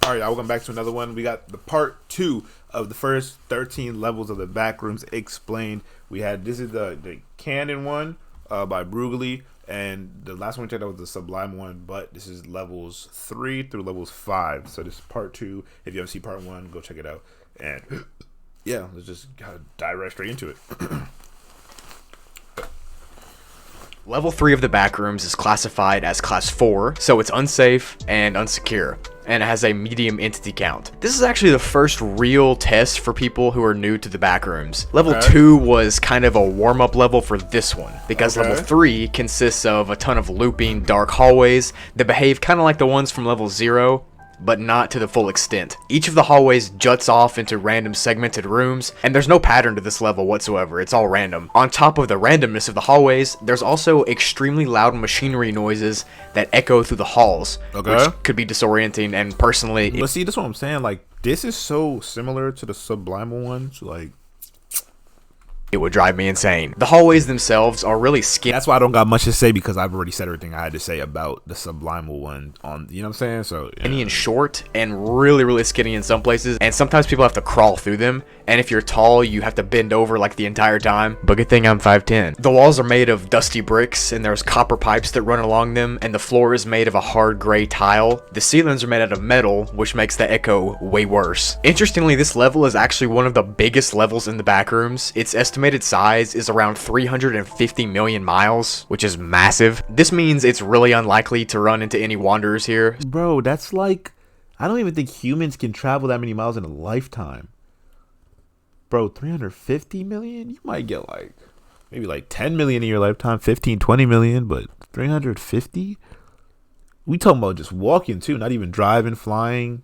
Alright, y'all, welcome back to another one. We got the part 2 of the first 13 levels of the Backrooms explained. This is the canon one by Brugely, and the last one we checked out was the Sublime one, but this is levels 3 through levels 5. So this is part 2. If you haven't seen part 1, go check it out. And yeah, let's just dive right straight into it. Level 3 of the Backrooms is classified as Class 4, so it's unsafe and unsecure, and it has a medium entity count. This is actually the first real test for people who are new to the Backrooms. Level 2 was kind of a warm-up level for this one, because level 3 consists of a ton of looping, dark hallways that behave kind of like the ones from level 0, but not to the full extent. Each of the hallways juts off into random segmented rooms, and there's no pattern to this level whatsoever, it's all random. On top of the randomness of the hallways, there's also extremely loud machinery noises that echo through the halls, which could be disorienting, and personally... But see, that's what I'm saying, like, this is so similar to the Sublime ones, like... It would drive me insane. The hallways themselves are really skinny. That's why I don't got much to say, because I've already said everything I had to say about the Sublime one on, you know what I'm saying? So yeah. Skinny and short, and really skinny in some places, and sometimes people have to crawl through them, and if you're tall, you have to bend over like the entire time, but good thing I'm 5'10". The walls are made of dusty bricks, and there's copper pipes that run along them, and the floor is made of a hard gray tile. The ceilings are made out of metal, which makes the echo way worse. Interestingly, this level is actually one of the biggest levels in the Backrooms. It's estimated size is around 350 million miles, which is massive. This means it's really unlikely to run into any wanderers here. Bro, that's like, I don't even think humans can travel that many miles in a lifetime. Bro, 350 million? You might get like, maybe like 10 million in your lifetime, 15, 20 million, but 350? We talking about just walking too, not even driving, flying.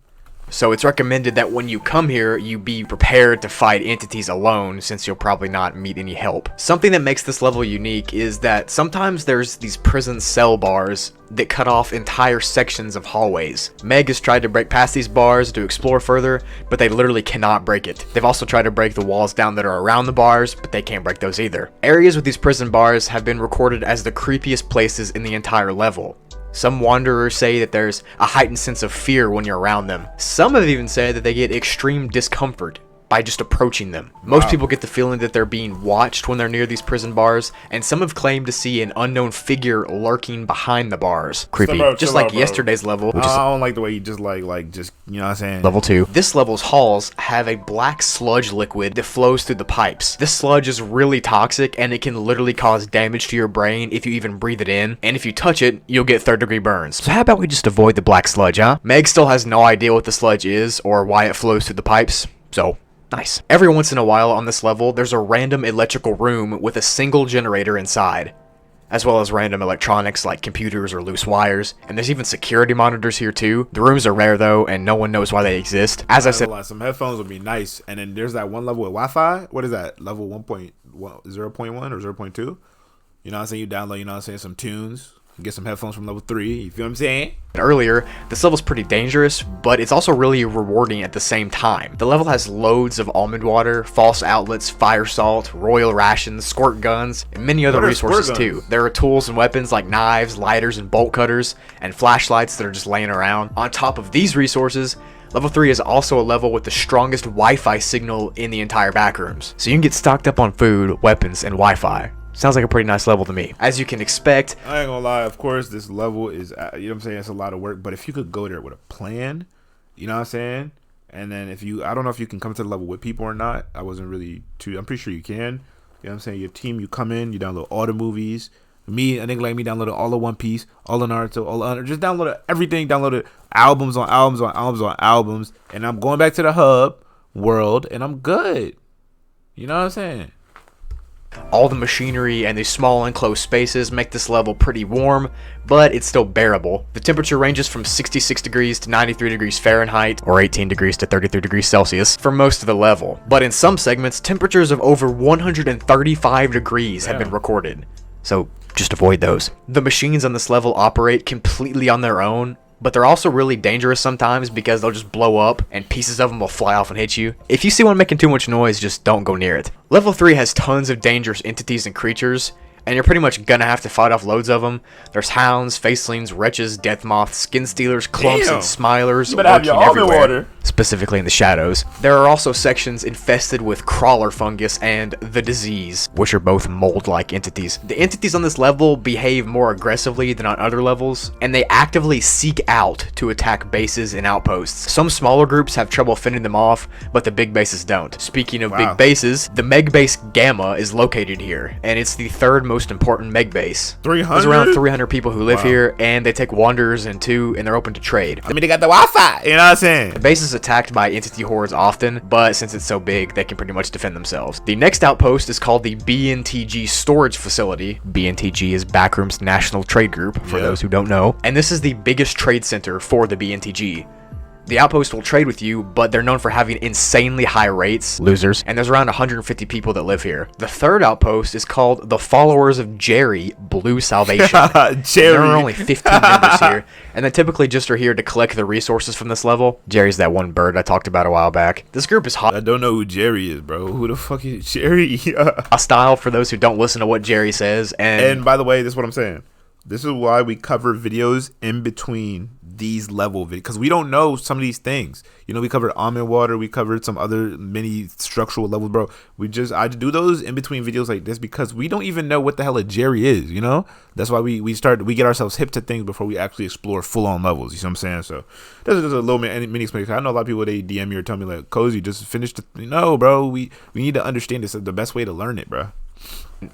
So it's recommended that when you come here, you be prepared to fight entities alone, since you'll probably not meet any help. Something that makes this level unique is that sometimes there's these prison cell bars that cut off entire sections of hallways. Meg has tried to break past these bars to explore further, but they literally cannot break it. They've also tried to break the walls down that are around the bars, but they can't break those either. Areas with these prison bars have been recorded as the creepiest places in the entire level. Some wanderers say that there's a heightened sense of fear when you're around them. Some have even said that they get extreme discomfort by just approaching them. Most people get the feeling that they're being watched when they're near these prison bars, and some have claimed to see an unknown figure lurking behind the bars. Creepy. Just like yesterday's level, which is... I don't like the way you just like, you know what I'm saying? Level 2. This level's halls have a black sludge liquid that flows through the pipes. This sludge is really toxic, and it can literally cause damage to your brain if you even breathe it in, and if you touch it, you'll get third-degree burns. So how about we just avoid the black sludge, huh? Meg still has no idea what the sludge is, or why it flows through the pipes, so... nice. Every once in a while on this level, there's a random electrical room with a single generator inside, as well as random electronics like computers or loose wires, and there's even security monitors here too. The rooms are rare though, and no one knows why they exist. As I said, some headphones would be nice, and then there's that one level with Wi-Fi. What is that? Level 1.1, 0.1 or 0.2? You know what I'm saying? You download, you know what I'm saying, some tunes. Get some headphones from level 3, you feel what I'm saying? Earlier, this level's pretty dangerous, but it's also really rewarding at the same time. The level has loads of almond water, false outlets, fire salt, royal rations, squirt guns, and many other resources too. There are tools and weapons like knives, lighters, and bolt cutters, and flashlights that are just laying around. On top of these resources, Level 3 is also a level with the strongest Wi-Fi signal in the entire Backrooms. So you can get stocked up on food, weapons, and Wi-Fi. Sounds like a pretty nice level to me. As you can expect, I ain't gonna lie, of course this level is, you know what I'm saying, it's a lot of work, but if you could go there with a plan, you know what I'm saying, and then if you, I don't know if you can come to the level with people or not, I wasn't really too, I'm pretty sure you can, you know what I'm saying, your team, you come in, you download all the movies, me, I think like me, downloaded all of One Piece, all of Naruto, all of, just downloaded everything, downloaded albums on albums on albums on albums, and I'm going back to the hub world, and I'm good, you know what I'm saying. All the machinery and these small enclosed spaces make this level pretty warm, but it's still bearable. The temperature ranges from 66 degrees to 93 degrees Fahrenheit, or 18 degrees to 33 degrees Celsius, for most of the level. But in some segments, temperatures of over 135 degrees have been recorded, so just avoid those. The machines on this level operate completely on their own, but they're also really dangerous sometimes because they'll just blow up and pieces of them will fly off and hit you. If you see one making too much noise, just don't go near it. Level 3 has tons of dangerous entities and creatures. and you're pretty much gonna have to fight off loads of them. There's hounds, facelings, wretches, death moths, skin stealers, clumps, and smilers lurking everywhere, specifically in the shadows. There are also sections infested with crawler fungus and the disease, which are both mold-like entities. The entities on this level behave more aggressively than on other levels, and they actively seek out to attack bases and outposts. Some smaller groups have trouble fending them off, but the big bases don't. Speaking of big bases, the Meg base Gamma is located here, and it's the third most important Meg base. 300? There's around 300 people who live here, and they take wanderers in too, and they're open to trade. I mean, they got the Wi-Fi, you know what I'm saying? The base is attacked by entity hordes often, but since it's so big, they can pretty much defend themselves. The next outpost is called the BNTG Storage Facility. BNTG is Backrooms National Trade Group, for those who don't know, and this is the biggest trade center for the BNTG. The outpost will trade with you, but they're known for having insanely high rates. Losers. And there's around 150 people that live here. The third outpost is called the Followers of Jerry Blue Salvation. Jerry. There are only 15 members here, and they typically just are here to collect the resources from this level. Jerry's that one bird I talked about a while back. This group is hot. I don't know who Jerry is, bro. Who the fuck is Jerry? Hostile for those who don't listen to what Jerry says. And by the way, this is what I'm saying. This is why we cover videos in between these level videos, because we don't know some of these things. You know, we covered almond water, we covered some other mini structural levels, bro. I do those in between videos like this because we don't even know what the hell a Jerry is, you know? That's why we get ourselves hip to things before we actually explore full-on levels, you know what I'm saying? So this is a little mini explanation. I know a lot of people, they DM me or tell me like, Cozy, just finish no, bro, we need to understand this. The best way to learn it, bro.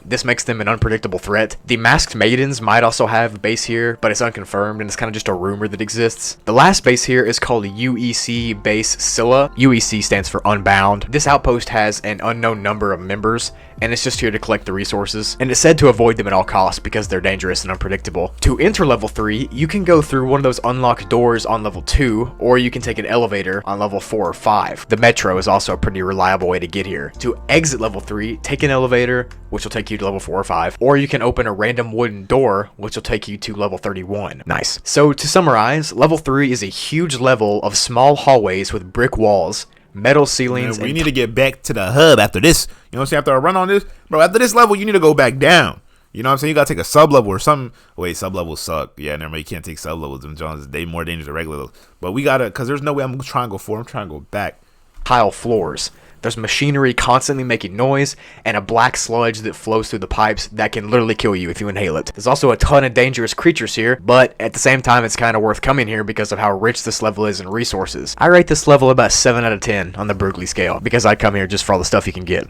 This makes them an unpredictable threat. The Masked Maidens might also have a base here, but it's unconfirmed and it's kind of just a rumor that exists. The last base here is called UEC Base Scylla. UEC stands for Unbound. This outpost has an unknown number of members, and it's just here to collect the resources. And it's said to avoid them at all costs because they're dangerous and unpredictable. To enter level 3, you can go through one of those unlocked doors on level 2, or you can take an elevator on level 4 or 5. The metro is also a pretty reliable way to get here. To exit level 3, take an elevator, which will take you to level 4 or 5, or you can open a random wooden door, which will take you to level 31. Nice. So to summarize, level 3 is a huge level of small hallways with brick walls, metal ceilings. Man, we need to get back to the hub after this. You know what I'm saying? After I run on this, bro, after this level, you need to go back down. You know what I'm saying? You gotta take a sub level or something. Wait, sub levels suck. Yeah, never mind. You can't take sub levels. Them Jones, they more dangerous than regular levels. But we gotta, cause there's no way I'm trying to go forward. I'm trying to go back. Tile floors. There's machinery constantly making noise, and a black sludge that flows through the pipes that can literally kill you if you inhale it. There's also a ton of dangerous creatures here, but at the same time, it's kind of worth coming here because of how rich this level is in resources. I rate this level about 7 out of 10 on the Brugly scale, because I'd come here just for all the stuff you can get.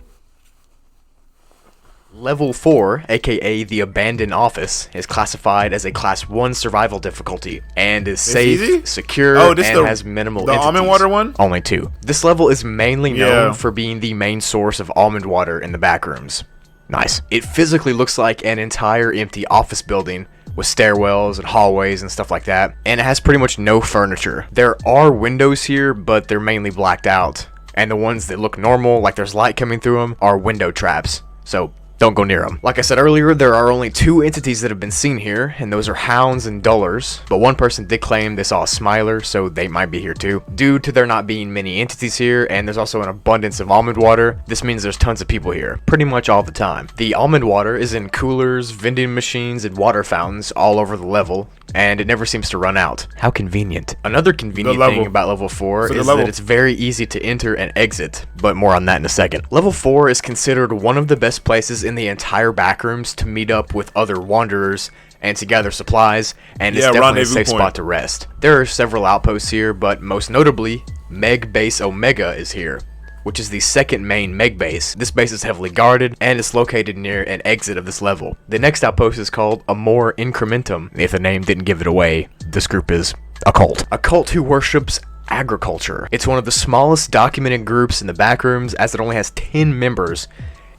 Level 4, aka the Abandoned Office, is classified as a Class 1 survival difficulty and is safe, secure, and has minimal entities. The almond water one? Only 2. This level is mainly known for being the main source of almond water in the Backrooms. Nice. It physically looks like an entire empty office building with stairwells and hallways and stuff like that, and it has pretty much no furniture. There are windows here, but they're mainly blacked out, and the ones that look normal, like there's light coming through them, are window traps. So don't go near them. Like I said earlier, there are only 2 entities that have been seen here, and those are hounds and dullers, but one person did claim they saw a smiler, so they might be here too. Due to there not being many entities here, and there's also an abundance of almond water, this means there's tons of people here, pretty much all the time. The almond water is in coolers, vending machines, and water fountains all over the level, and it never seems to run out. How convenient. Another convenient thing about level 4 is that it's very easy to enter and exit, but more on that in a second. Level 4 is considered one of the best places in the entire Backrooms to meet up with other wanderers and to gather supplies, and it's definitely a safe spot to rest. There are several outposts here, but most notably, Meg Base Omega is here, which is the second main Meg base. This base is heavily guarded, and it's located near an exit of this level. The next outpost is called Amor Incrementum. If the name didn't give it away, this group is a cult. A cult who worships agriculture. It's one of the smallest documented groups in the Backrooms, as it only has 10 members.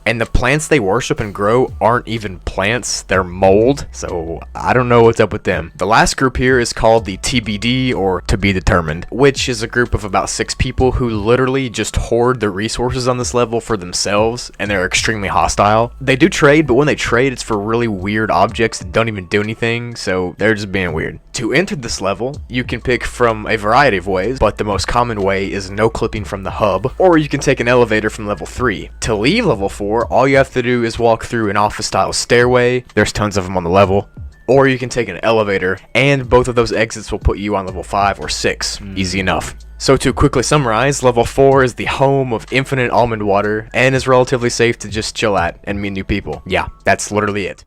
And the plants they worship and grow aren't even plants, they're mold, so I don't know what's up with them. The last group here is called the TBD, or To Be Determined, which is a group of about 6 people who literally just hoard the resources on this level for themselves, and they're extremely hostile. They do trade, but when they trade, it's for really weird objects that don't even do anything, so they're just being weird. To enter this level, you can pick from a variety of ways, but the most common way is no clipping from the hub, or you can take an elevator from level 3. To leave level 4, all you have to do is walk through an office-style stairway, there's tons of them on the level, or you can take an elevator, and both of those exits will put you on level 5 or 6. Easy enough. So to quickly summarize, level 4 is the home of infinite almond water, and is relatively safe to just chill at and meet new people. Yeah, that's literally it.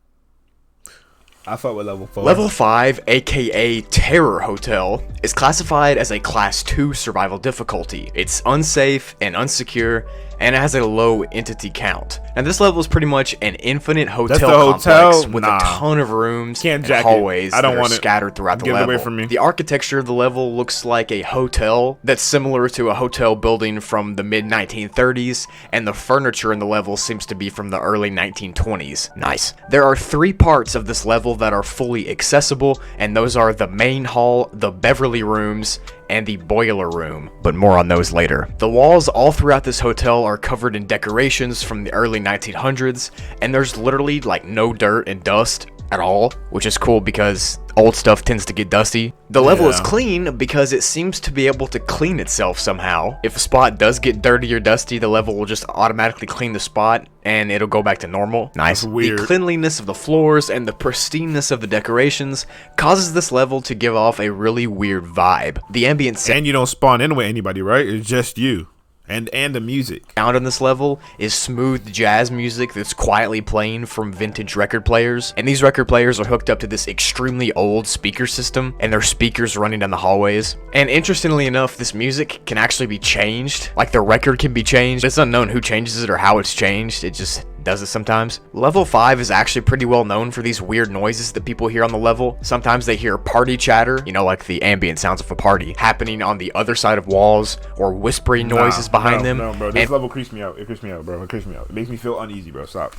I fuck with level 4. Level 5, aka Terror Hotel, is classified as a Class 2 survival difficulty. It's unsafe and unsecure, and it has a low entity count. Now this level is pretty much an infinite hotel complex with a ton of rooms and hallways that are scattered throughout the level. Away from me. The architecture of the level looks like a hotel that's similar to a hotel building from the mid-1930s, and the furniture in the level seems to be from the early 1920s. Nice. There are 3 parts of this level that are fully accessible, and those are the main hall, the Beverly rooms, and the boiler room, but more on those later. The walls all throughout this hotel are covered in decorations from the early 1900s, and there's literally like no dirt and dust at all, which is cool because old stuff tends to get dusty. The level is clean because it seems to be able to clean itself somehow. If a spot does get dirty or dusty, the level will just automatically clean the spot and it'll go back to normal. Nice. That's weird. The cleanliness of the floors and the pristineness of the decorations causes this level to give off a really weird vibe. The ambient sound, and you don't spawn in with anybody, right? It's just you. And the music sound on this level is smooth jazz music that's quietly playing from vintage record players, and these record players are hooked up to this extremely old speaker system, and there's speakers running down the hallways. And interestingly enough, this music can actually be changed. Like the record can be changed. It's unknown who changes it or how it's changed. It just does it sometimes. Level 5 is actually pretty well known for these weird noises that people hear on the level. Sometimes they hear party chatter, you know, like the ambient sounds of a party, happening on the other side of walls, or whispering noises behind them. No, bro. This level creeps me out. It creeps me out, bro. It creeps me out. It makes me feel uneasy, bro. Stop.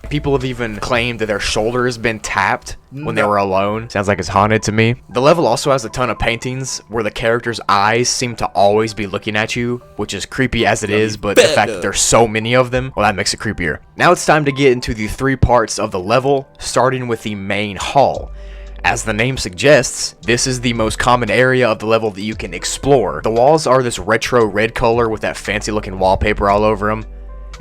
People have even claimed that their shoulder has been tapped when they were alone. Sounds like it's haunted to me. The level also has a ton of paintings where the characters' eyes seem to always be looking at you, which is creepy as it is, but the fact that there's so many of them, well, that makes it creepier. Now it's time to get into the 3 parts of the level, starting with the main hall. As the name suggests, this is the most common area of the level that you can explore. The walls are this retro red color with that fancy looking wallpaper all over them,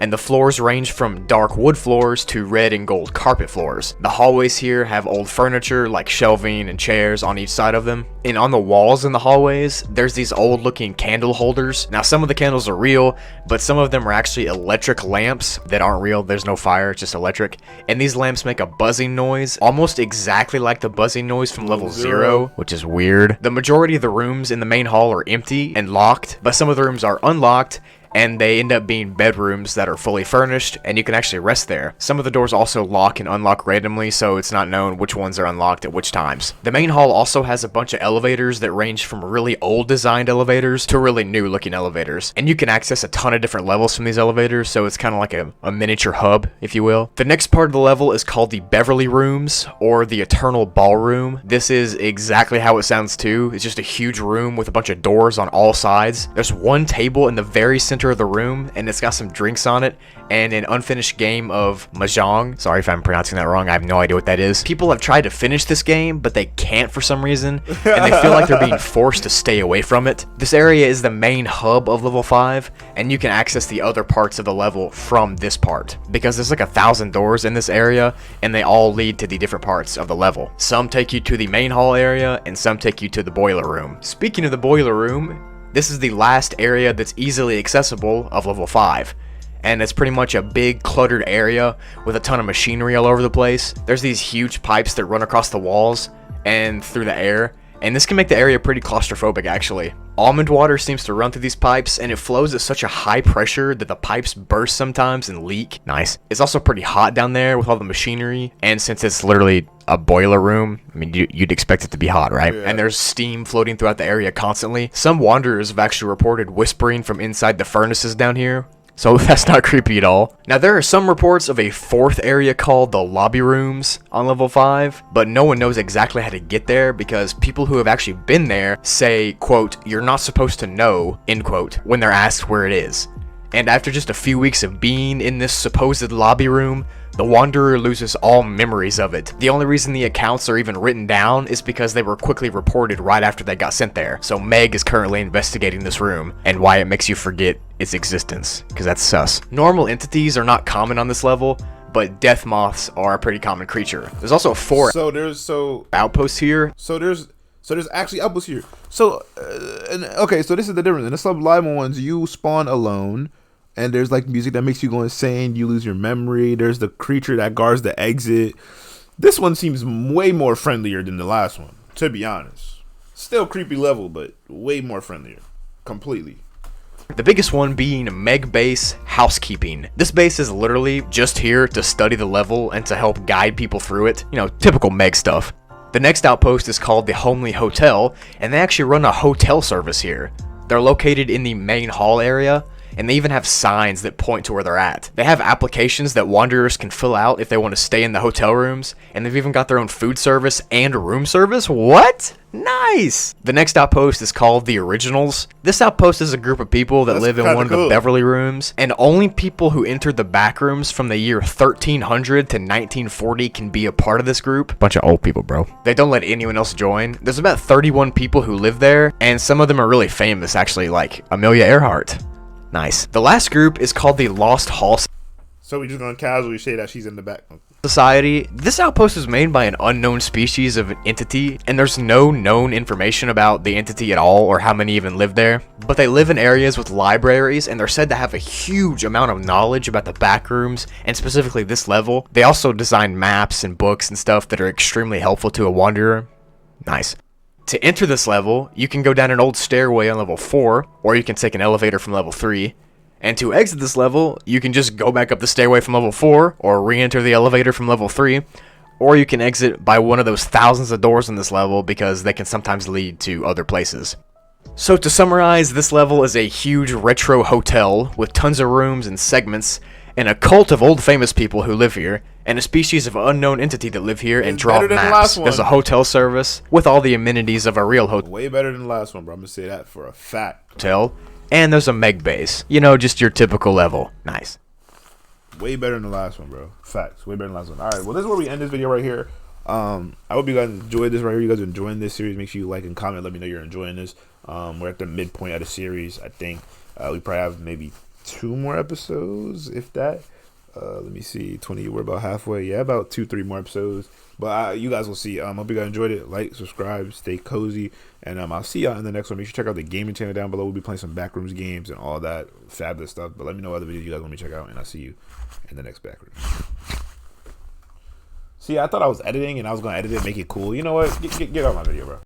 and the floors range from dark wood floors to red and gold carpet floors. The hallways here have old furniture like shelving and chairs on each side of them. And on the walls in the hallways, there's these old looking candle holders. Now some of the candles are real, but some of them are actually electric lamps that aren't real. There's no fire, it's just electric. And these lamps make a buzzing noise, almost exactly like the buzzing noise from level 0, which is weird. The majority of the rooms in the main hall are empty and locked, but some of the rooms are unlocked, and they end up being bedrooms that are fully furnished, and you can actually rest there. Some of the doors also lock and unlock randomly, so it's not known which ones are unlocked at which times. The main hall also has a bunch of elevators that range from really old designed elevators to really new looking elevators, and you can access a ton of different levels from these elevators, so it's kind of like a miniature hub, if you will. The next part of the level is called the Beverly Rooms, or the Eternal Ballroom. This is exactly how it sounds too. It's just a huge room with a bunch of doors on all sides. There's one table in the very center of the room, and it's got some drinks on it and an unfinished game of mahjong. Sorry if I'm pronouncing that wrong, I have no idea what that is. People have tried to finish this game, but they can't for some reason, and they feel like they're being forced to stay away from it. This area is the main hub of level 5, and you can access the other parts of the level from this part, because there's like 1,000 doors in this area, and they all lead to the different parts of the level. Some take you to the main hall area, and some take you to the boiler room. Speaking of the boiler room, this is the last area that's easily accessible of level 5, and it's pretty much a big cluttered area with a ton of machinery all over the place. There's these huge pipes that run across the walls and through the air, and this can make the area pretty claustrophobic actually. Almond water seems to run through these pipes, and it flows at such a high pressure that the pipes burst sometimes and leak. Nice. It's also pretty hot down there with all the machinery, and since it's literally a boiler room, I mean, you'd expect it to be hot, right? Yeah. And there's steam floating throughout the area constantly. Some wanderers have actually reported whispering from inside the furnaces down here, so that's not creepy at all. Now, there are some reports of a 4th area called the Lobby Rooms on level 5, but no one knows exactly how to get there because people who have actually been there say, quote, "You're not supposed to know," end quote, when they're asked where it is. And after just a few weeks of being in this supposed lobby room, the Wanderer loses all memories of it. The only reason the accounts are even written down is because they were quickly reported right after they got sent there. So Meg is currently investigating this room and why it makes you forget its existence, because that's sus. Normal entities are not common on this level, but death moths are a pretty common creature. There's also 4 outposts here. So there's actually outposts here. So okay, so this is the difference. In the subliminal ones, you spawn alone. And there's like music that makes you go insane. You lose your memory. There's the creature that guards the exit. This one seems way more friendlier than the last one, to be honest. Still creepy level, but way more friendlier. Completely. The biggest one being Meg Base Housekeeping. This base is literally just here to study the level and to help guide people through it. You know, typical Meg stuff. The next outpost is called the Homely Hotel, and they actually run a hotel service here. They're located in the main hall area, and they even have signs that point to where they're at. They have applications that wanderers can fill out if they want to stay in the hotel rooms, and they've even got their own food service and room service. What? Nice! The next outpost is called the Originals. This outpost is a group of people that live in one of the Beverly rooms, and only people who entered the Backrooms from the year 1300 to 1940 can be a part of this group. Bunch of old people, bro. They don't let anyone else join. There's about 31 people who live there, and some of them are really famous, actually, like Amelia Earhart. Nice. The last group is called the Lost Hall So we just gonna casually say that she's in the back. Society. This outpost is made by an unknown species of an entity, and there's no known information about the entity at all or how many even live there. But they live in areas with libraries, and they're said to have a huge amount of knowledge about the Backrooms, and specifically this level. They also design maps and books and stuff that are extremely helpful to a wanderer. Nice. To enter this level, you can go down an old stairway on level 4, or you can take an elevator from level 3. And to exit this level, you can just go back up the stairway from level 4, or re-enter the elevator from level 3, or you can exit by one of those thousands of doors in this level because they can sometimes lead to other places. So to summarize, this level is a huge retro hotel with tons of rooms and segments, and a cult of old famous people who live here, and a species of unknown entity that live here and draw maps. There's a hotel service with all the amenities of a real hotel. Way better than the last one, bro. I'm gonna say that for a fact. And there's a Meg base. You know, just your typical level. Nice. Way better than the last one, bro. Facts. Way better than the last one. All right, well, this is where we end this video right here. I hope you guys enjoyed this right here. You guys are enjoying this series. Make sure you like and comment. Let me know you're enjoying this. We're at the midpoint of the series, I think. We probably have maybe 2 more episodes, if that. Let me see, 20. We're about halfway. Yeah, about 2-3 more episodes. But you guys will see. Hope you guys enjoyed it. Like, subscribe, stay cozy, and I'll see y'all in the next one. Make sure you check out the gaming channel down below. We'll be playing some Backrooms games and all that fabulous stuff. But let me know what other videos you guys want me to check out, and I'll see you in the next Backrooms. See, I thought I was editing, and I was gonna edit it, make it cool. You know what? Get out my video, bro.